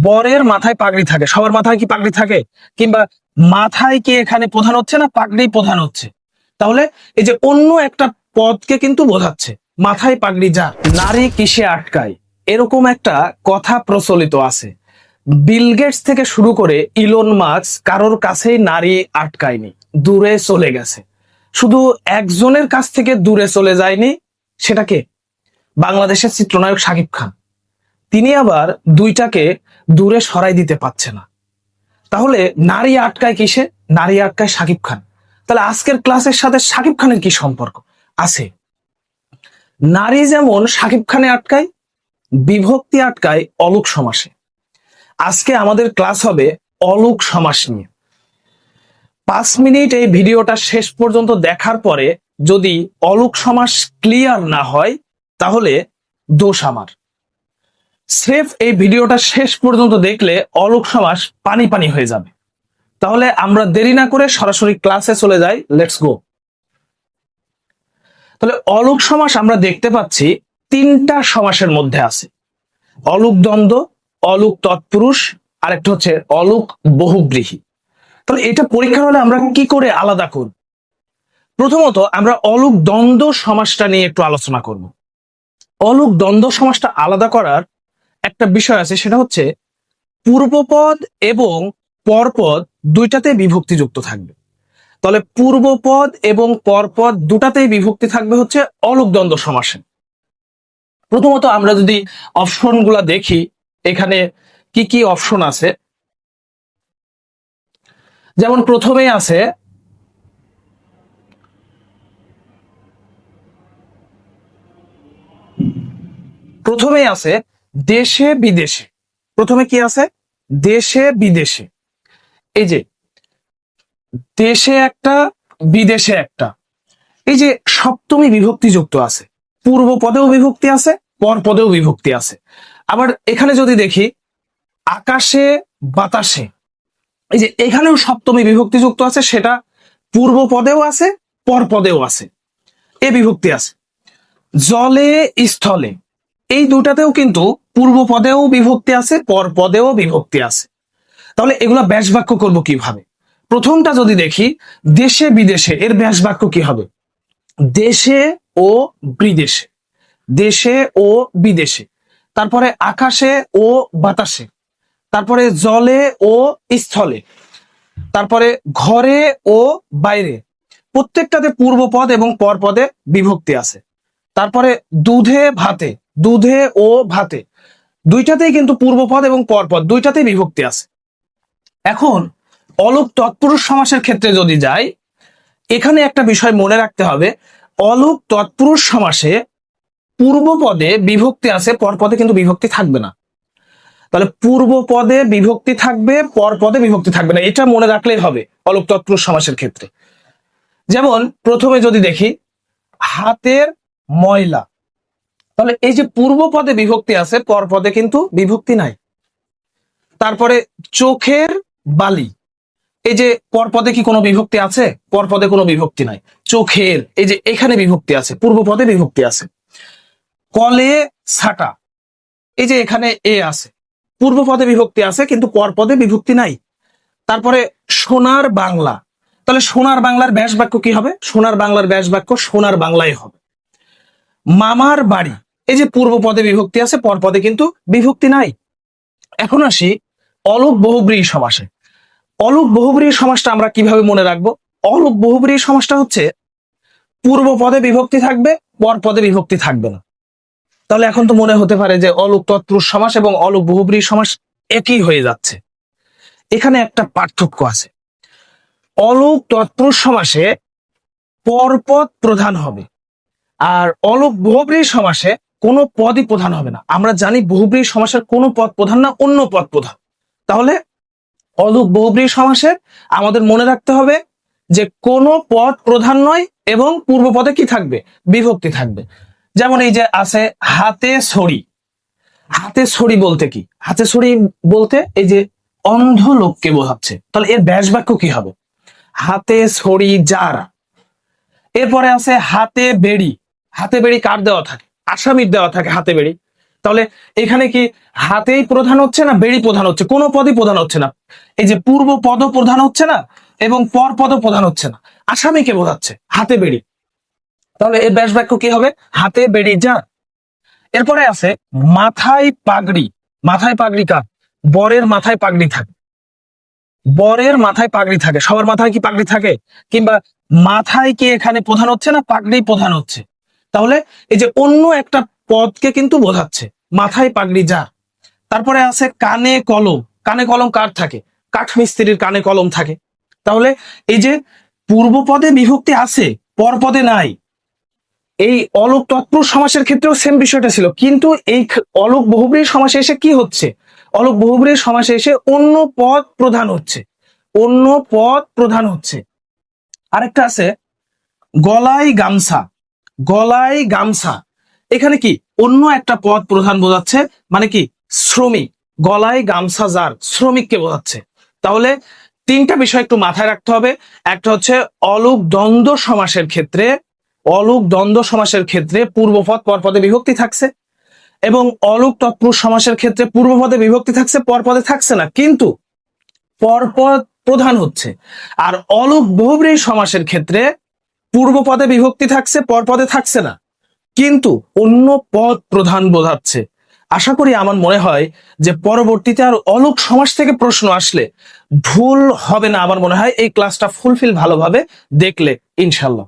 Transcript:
বরের মাথায় পাগড়ি থাকে, সবার মাথায় কি পাগড়ি থাকে? কিংবা মাথায় কি এখানে প্রধান হচ্ছে না পাগড়ি প্রধান হচ্ছে? তাহলে এই যে অন্য একটা পদকে কিন্তু বোঝাচ্ছে, মাথায় পাগড়ি যার। নারী কিসে আটকায়, এরকম একটা কথা প্রচলিত আছে। বিল গেটস থেকে শুরু করে ইলন মাস্ক কারোর কাছেই নারী আটকায়নি, দূরে চলে গেছে। শুধু একজনের কাছ থেকে দূরে চলে যায়নি, সেটাকে বাংলাদেশের চিত্রনায়ক শাকিব খান। তিনি আবার দুইটাকে দূরে সরাই দিতে পারছে না। তাহলে নারী আটকায় কিসে? নারী আটকায় শাকিব খান। তাহলে আজকের ক্লাসের সাথে শাকিব খানের কি সম্পর্ক আছে? নারী যেমন শাকিব খানে আটকায়, বিভক্তি আটকায় অলুক সমাসে। আজকে আমাদের ক্লাস হবে অলুক সমাস নিয়ে। 5 মিনিট এই ভিডিওটা শেষ পর্যন্ত দেখার পরে যদি অলুক সমাস ক্লিয়ার না হয়, তাহলে দোষ আমার। স্রেফ এই ভিডিওটা শেষ পর্যন্ত দেখলে অলুক সমাস পানি পানি হয়ে যাবে। তাহলে আমরা দেরি না করে সরাসরি ক্লাসে চলে যাই, লেটস গো। তাহলে অলুক সমাস আমরা দেখতে পাচ্ছি তিনটা সমাসের মধ্যে আছে: অলুক দ্বন্দ্ব, অলুক তৎপুরুষ, আর একটা হচ্ছে অলুক বহুব্রীহি। তাহলে এটা পরীক্ষার হলে আমরা কি করে আলাদা করব? প্রথমত আমরা অলুক দ্বন্দ্ব সমাসটা নিয়ে একটু আলোচনা করব। অলুক দ্বন্দ্ব সমাসটা আলাদা করার একটা বিষয় আছে, সেটা হচ্ছে পূর্বপদ এবং পরপদ দুইটাতে বিভক্তি যুক্ত থাকবে। তাহলে পূর্বপদ এবং পরপদ দুটাতেই বিভক্তি থাকবে হচ্ছে অলুক দ্বন্দ্ব সমাসে। প্রথমত আমরা যদি অপশনগুলা দেখি, এখানে কি কি অপশন আছে। যেমন প্রথমেই আছে দেশে বিদেশে। প্রথমে কি আছে? দেশে বিদেশে। এই যে দেশে একটা, বিদেশে একটা, এই যে সপ্তমী বিভক্তি যুক্ত আছে। পূর্ব পদেও বিভক্তি আছে, পর পদেও বিভক্তি আছে। আবার এখানে যদি দেখি আকাশে বাতাসে, এই যে এখানেও সপ্তমী বিভক্তি যুক্ত আছে, সেটা পূর্ব পদেও আছে, পর পদেও আছে, এ বিভক্তি আছে। জলে স্থলে, এই দুটাতেও কিন্তু পূর্ব পদেও বিভক্তি আছে, পর পদেও বিভক্তি আছে। তাহলে এগুলা ব্যাস বাক্য করবো কিভাবে? প্রথমটা যদি দেখি দেশে বিদেশে, এর ব্যাস বাক্য কি হবে? দেশে ও বিদেশে, দেশে ও বিদেশে। তারপরে আকাশে ও বাতাসে, তারপরে জলে ও স্থলে, তারপরে ঘরে ও বাইরে। প্রত্যেকটাতে পূর্বপদ এবং পরপদে বিভক্তি আছে। তারপরে দুধে ভাতে, দুধে ও ভাতে, দুইটাতেই কিন্তু পূর্বপদ এবং পরপদ দুইটাতেই বিভক্তি আছে। এখন অলুক তৎপুরুষ সমাসের ক্ষেত্রে যদি যাই, এখানে একটা বিষয় মনে রাখতে হবে, অলুক তৎপুরুষ সমাসে পূর্ব পদে বিভক্তি আছে, পর পদে কিন্তু বিভক্তি থাকবে না। তাহলে পূর্ব পদে বিভক্তি থাকবে, পর পদে বিভক্তি থাকবে না, এটা মনে রাখলেই হবে অলুক তৎপুরুষ সমাসের ক্ষেত্রে। যেমন প্রথমে যদি দেখি হাতের ময়লা, তাহলে এই যে পূর্ব পদে বিভক্তি আছে, পর পদে কিন্তু বিভক্তি নাই। তারপরে চোখের বালি, এই যে পর পদে কি কোনো বিভক্তি আছে? পর পদে কোনো বিভক্তি নাই। চোখের, এই যে এখানে বিভক্তি আছে, পূর্ব পদে বিভক্তি আছে। কলে ছাটা, এই যে এখানে এ আছে, পূর্ব পদে বিভক্তি আছে কিন্তু পর পদে বিভক্তি নাই। তারপরে সোনার বাংলা, তাহলে সোনার বাংলার ব্যাস বাক্য কি হবে? সোনার বাংলার ব্যাস বাক্য সোনার বাংলাই হবে। মামার বাড়ি, এই যে পূর্ব পদে বিভক্তি আছে, পর পদে কিন্তু বিভক্তি নাই। এখন আসি অলুক বহুব্রীহি সমাসে। অলুক বহুব্রীহি সমাসটা আমরা কিভাবে মনে রাখবো? অলুক বহুব্রীহি সমাসটা হচ্ছে পূর্ব পদে বিভক্তি থাকবে, পর পদে বিভক্তি থাকবে না। তাহলে এখন তো মনে হতে পারে যে অলুক তৎপুরুষ সমাস এবং অলুক বহুব্রীহি সমাস একই হয়ে যাচ্ছে। এখানে একটা পার্থক্য আছে। অলুক তৎপুরুষ সমাসে পরপদ প্রধান হবে, আর অলুক বহুব্রীহি সমাসে কোনো পদই প্রধান হবে না। আমরা জানি বহুব্রীহি সমাসের কোনো পদ প্রধান না, অন্য পদ প্রধান। তাহলে অলুক বহুব্রীহি সমাসে আমাদের মনে রাখতে হবে যে কোনো পদ প্রধান নয় এবং পূর্ব পদে কি থাকবে? বিভক্তি থাকবে। যেমন এই যে আছে হাতে ছড়ি, হাতে ছড়ি বলতে কি? হাতে ছড়ি বলতে এই যে অন্ধ লোককে বোঝাচ্ছে। তাহলে এর ব্যাস বাক্য কি হবে? হাতে ছড়ি যার। এরপরে আছে হাতে বেড়ি, হাতে বেড়ি কার দেওয়া থাকে? আসামির দেওয়া থাকে হাতে বেড়ি। তাহলে এখানে কি হাতেই প্রধান হচ্ছে না বেড়ি প্রধান হচ্ছে? কোনো পদই প্রধান হচ্ছে না। এই যে পূর্ব পদ প্রধান হচ্ছে না এবং পর পদ প্রধান হচ্ছে না, আসামিকে বোঝাচ্ছে হাতে বেড়ি। তাহলে এর ব্যাস বাক্য কি হবে? হাতে বেড়ি যার। এরপরে আছে মাথায় পাগড়ি। মাথায় পাগড়ি কার? বরের মাথায় পাগড়ি থাকে। বরের মাথায় পাগড়ি থাকে। সবার মাথায় কি পাগড়ি থাকে? কিংবা মাথায় কি এখানে প্রধান হচ্ছে না পাগড়ি প্রধান হচ্ছে? তাহলে এই যে অন্য একটা পদকে কিন্তু বোঝাচ্ছে, মাথায় পাগড়ি যার। তারপরে আছে কানে কলম। কানে কলম কার থাকে? কাঠমিস্ত্রির কানে কলম থাকে। তাহলে এই যে পূর্ব পদে বিভক্তি আছে, পর পদে নাই। এই অলোক তৎপুরুষ সমাসের ক্ষেত্রেও সেম বিষয়টা ছিল, কিন্তু এই অলোক বহুব্রীহি সমাসে এসে কি হচ্ছে? অলোক বহুব্রীহি সমাসে এসে অন্য পদ প্রধান হচ্ছে, অন্য পদ প্রধান হচ্ছে। আরেকটা আছে গলায় গামছা। গলায় গামছা, এখানে কি অন্য একটা পদ প্রধান বোঝাচ্ছে, মানে কি শ্রমিক। গলায় গামছা যার, শ্রমিককে বোঝাচ্ছে। তাহলে তিনটা বিষয় একটু মাথায় রাখতে হবে। একটা হচ্ছে অলোক দ্বন্দ্ব সমাসের ক্ষেত্রে, অলোক দ্বন্দ্ব সমাসের ক্ষেত্রে পূর্বপদ পরপদে বিভক্তি থাকছে, এবং অলোক তৎপুরুষ সমাসের ক্ষেত্রে পূর্বপদে বিভক্তি থাকছে, পরপদে থাকছে না, কিন্তু পরপদ প্রধান হচ্ছে। আর অলোক বহুব্রীহি সমাসের ক্ষেত্রে পূর্বপদে বিভক্তি থাকছে, পরপদে থাকছে না, কিন্তু অন্য পদ প্রধান বোঝাচ্ছে। আশা করি, আমার মনে হয় যে পরবর্তীতে আর অলোক সমাস থেকে প্রশ্ন আসলে ভুল হবে না। আমার মনে হয় এই ক্লাসটা ফুলফিল ভালোভাবে দেখলে ইনশাল্লাহ।